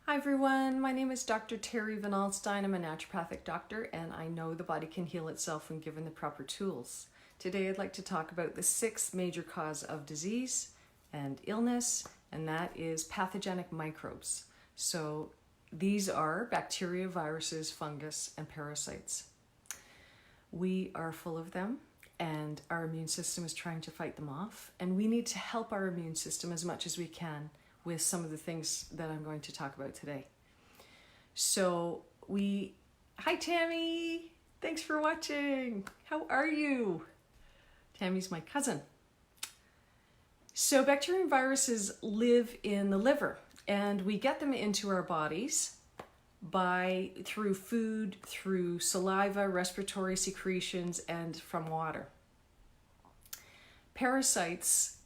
Hi everyone, my name is Dr. Terry Van Alstyne. I'm a naturopathic doctor and I know the body can heal itself when given the proper tools. Today I'd like to talk about the sixth major cause of disease and illness, and that is pathogenic microbes. So these are bacteria, viruses, fungus, and parasites. We are full of them and our immune system is trying to fight them off, and we need to help our immune system as much as we can with some of the things that I'm going to talk about today. Hi Tammy, thanks for watching. How are you? Tammy's my cousin. So bacteria and viruses live in the liver, and we get them into our bodies through food, through saliva, respiratory secretions, and from water. Parasites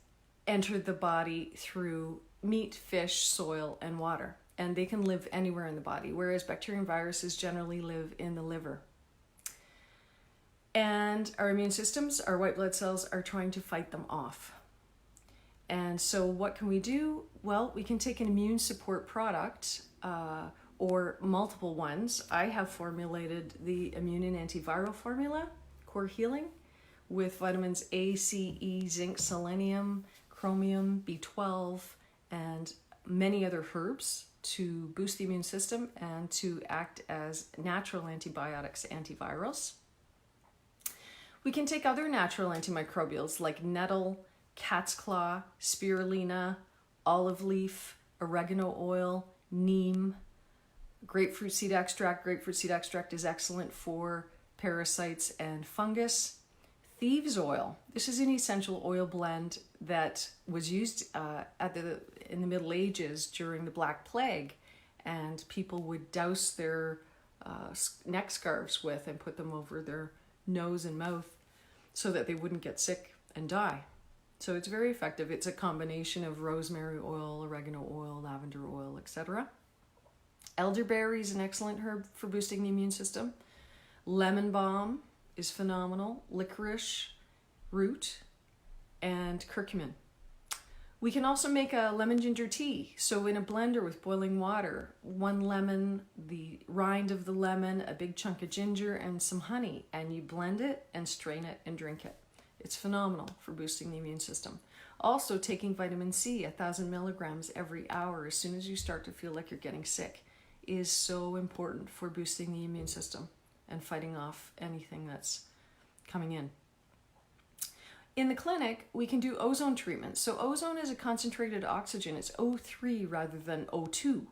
enter the body through meat, fish, soil, and water, and they can live anywhere in the body, whereas bacteria and viruses generally live in the liver. And our immune systems, our white blood cells, are trying to fight them off. And so what can we do? Well, we can take an immune support product or multiple ones. I have formulated the immune and antiviral formula, Core Healing, with vitamins A, C, E, zinc, selenium, chromium, B12, and many other herbs to boost the immune system and to act as natural antibiotics, antivirals. We can take other natural antimicrobials like nettle, cat's claw, spirulina, olive leaf, oregano oil, neem, grapefruit seed extract. Grapefruit seed extract is excellent for parasites and fungus. Thieves oil. This is an essential oil blend that was used in the Middle Ages during the Black Plague, and people would douse their neck scarves with and put them over their nose and mouth so that they wouldn't get sick and die. So it's very effective. It's a combination of rosemary oil, oregano oil, lavender oil, etc. Elderberry is an excellent herb for boosting the immune system. Lemon balm is phenomenal. Licorice root and curcumin. We can also make a lemon ginger tea. So in a blender with boiling water, 1 lemon, the rind of the lemon, a big chunk of ginger, and some honey, and you blend it and strain it and drink it. It's phenomenal for boosting the immune system. Also, taking vitamin C, 1,000 milligrams every hour as soon as you start to feel like you're getting sick, is so important for boosting the immune system and fighting off anything that's coming in. In the clinic, we can do ozone treatment. So ozone is a concentrated oxygen. It's O3 rather than O2.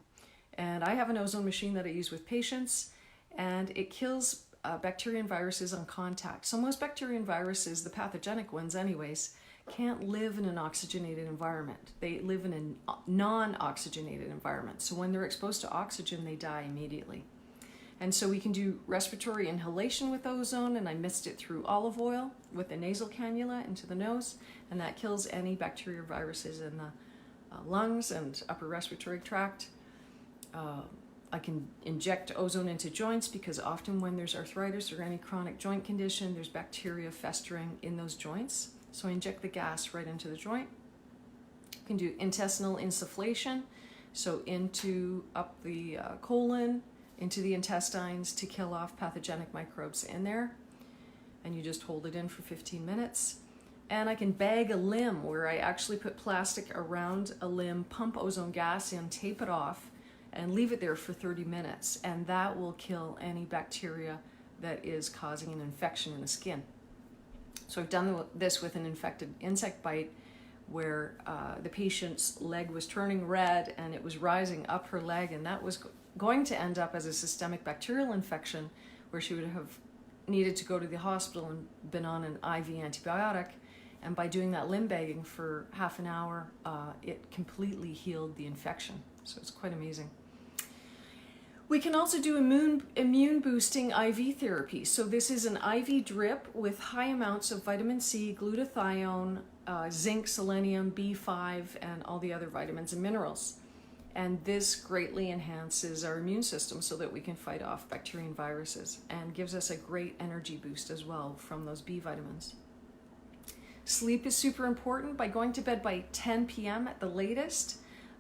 And I have an ozone machine that I use with patients, and it kills bacteria and viruses on contact. So most bacteria and viruses, the pathogenic ones anyways, can't live in an oxygenated environment. They live in a non-oxygenated environment. So when they're exposed to oxygen, they die immediately. And so we can do respiratory inhalation with ozone, and I mist it through olive oil with a nasal cannula into the nose, and that kills any bacteria or viruses in the lungs and upper respiratory tract. I can inject ozone into joints because often when there's arthritis or any chronic joint condition, there's bacteria festering in those joints. So I inject the gas right into the joint. You can do intestinal insufflation, so up the colon, into the intestines to kill off pathogenic microbes in there. And you just hold it in for 15 minutes. And I can bag a limb where I actually put plastic around a limb, pump ozone gas in, tape it off, and leave it there for 30 minutes. And that will kill any bacteria that is causing an infection in the skin. So I've done this with an infected insect bite where the patient's leg was turning red and it was rising up her leg, and that was going to end up as a systemic bacterial infection where she would have needed to go to the hospital and been on an IV antibiotic. And by doing that limb bagging for half an hour, it completely healed the infection. So it's quite amazing. We can also do immune boosting IV therapy. So this is an IV drip with high amounts of vitamin C, glutathione, zinc, selenium, B5, and all the other vitamins and minerals. And this greatly enhances our immune system so that we can fight off bacteria and viruses, and gives us a great energy boost as well from those B vitamins. Sleep is super important. By going to bed by 10 p.m. at the latest,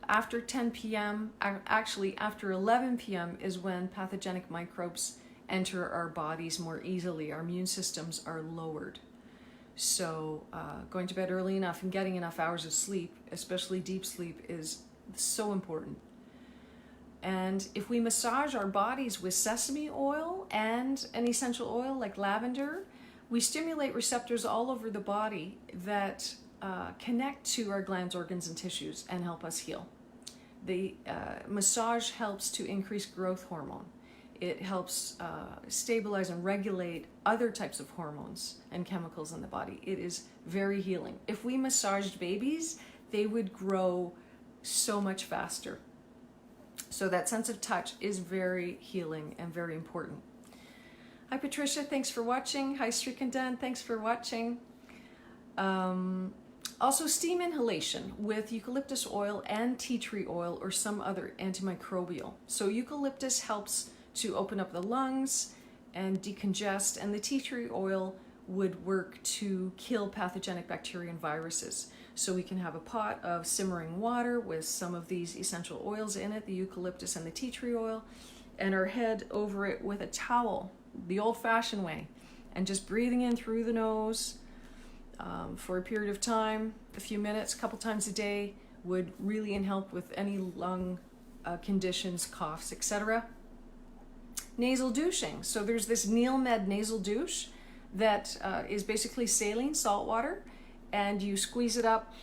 After 10 p.m., actually after 11 p.m. is when pathogenic microbes enter our bodies more easily. Our immune systems are lowered. So going to bed early enough and getting enough hours of sleep, especially deep sleep, is so important. And if we massage our bodies with sesame oil and an essential oil like lavender, we stimulate receptors all over the body that connect to our glands, organs, and tissues and help us heal. The massage helps to increase growth hormone. It helps stabilize and regulate other types of hormones and chemicals in the body. It is very healing. If we massaged babies, they would grow so much faster. So that sense of touch is very healing and very important. Hi Patricia, thanks for watching. Hi Srikandan, thanks for watching. Also steam inhalation with eucalyptus oil and tea tree oil or some other antimicrobial. So eucalyptus helps to open up the lungs and decongest, and the tea tree oil would work to kill pathogenic bacteria and viruses. So we can have a pot of simmering water with some of these essential oils in it, the eucalyptus and the tea tree oil, and our head over it with a towel, the old-fashioned way, and just breathing in through the nose for a period of time, a few minutes, a couple times a day, would really help with any lung conditions, coughs, etc. Nasal douching. So there's this NeilMed nasal douche that is basically saline salt water, and you squeeze it up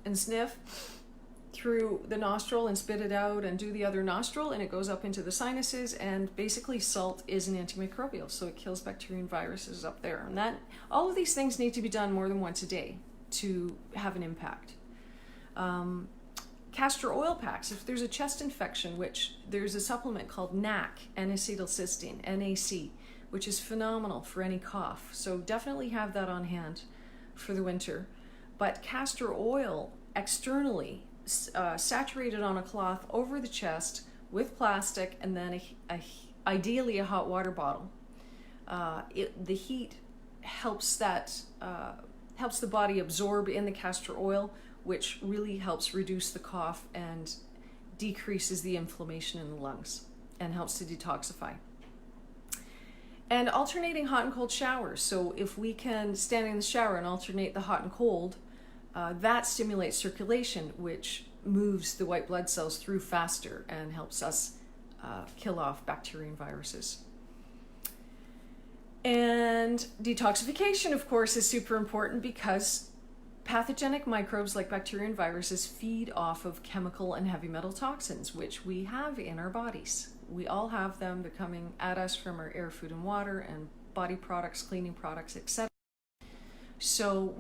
and sniff through the nostril and spit it out and do the other nostril, and it goes up into the sinuses. And basically salt is an antimicrobial, so it kills bacteria and viruses up there. And that all of these things need to be done more than once a day to have an impact. Castor oil packs. If there's a chest infection, which there's a supplement called NAC, N-acetylcysteine, NAC, which is phenomenal for any cough. So definitely have that on hand for the winter. But castor oil externally, saturated on a cloth over the chest with plastic, and then ideally a hot water bottle. The heat helps helps the body absorb in the castor oil, which really helps reduce the cough and decreases the inflammation in the lungs and helps to detoxify. And alternating hot and cold showers. So if we can stand in the shower and alternate the hot and cold, that stimulates circulation, which moves the white blood cells through faster and helps us kill off bacteria and viruses. And detoxification, of course, is super important because pathogenic microbes like bacteria and viruses feed off of chemical and heavy metal toxins, which we have in our bodies. We all have them. They're coming at us from our air, food, and water, and body products, cleaning products, etc. So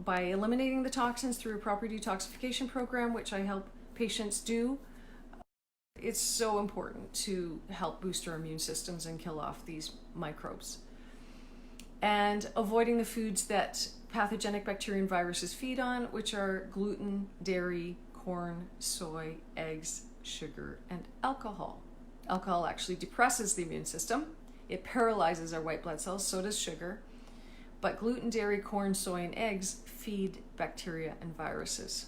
by eliminating the toxins through a proper detoxification program, which I help patients do, it's so important to help boost our immune systems and kill off these microbes. And avoiding the foods that pathogenic bacteria and viruses feed on, which are gluten, dairy, corn, soy, eggs, sugar, and alcohol. Alcohol actually depresses the immune system. It paralyzes our white blood cells, so does sugar. But gluten, dairy, corn, soy, and eggs feed bacteria and viruses.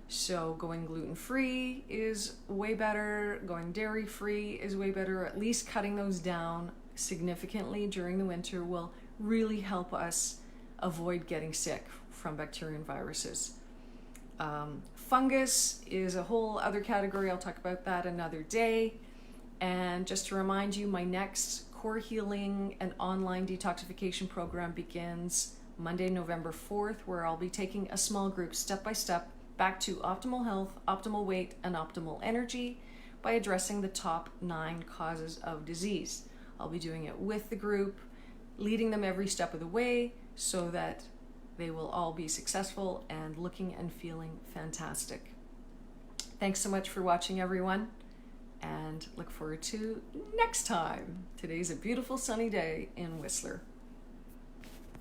So going gluten-free is way better. Going dairy-free is way better. At least cutting those down significantly during the winter will really help us avoid getting sick from bacteria and viruses. Fungus is a whole other category. I'll talk about that another day. And just to remind you, my next core healing and online detoxification program begins Monday, November 4th, where I'll be taking a small group step by step back to optimal health, optimal weight, and optimal energy by addressing the top 9 causes of disease. I'll be doing it with the group, leading them every step of the way so that they will all be successful and looking and feeling fantastic. Thanks so much for watching, everyone, and look forward to next time. Today's a beautiful sunny day in Whistler.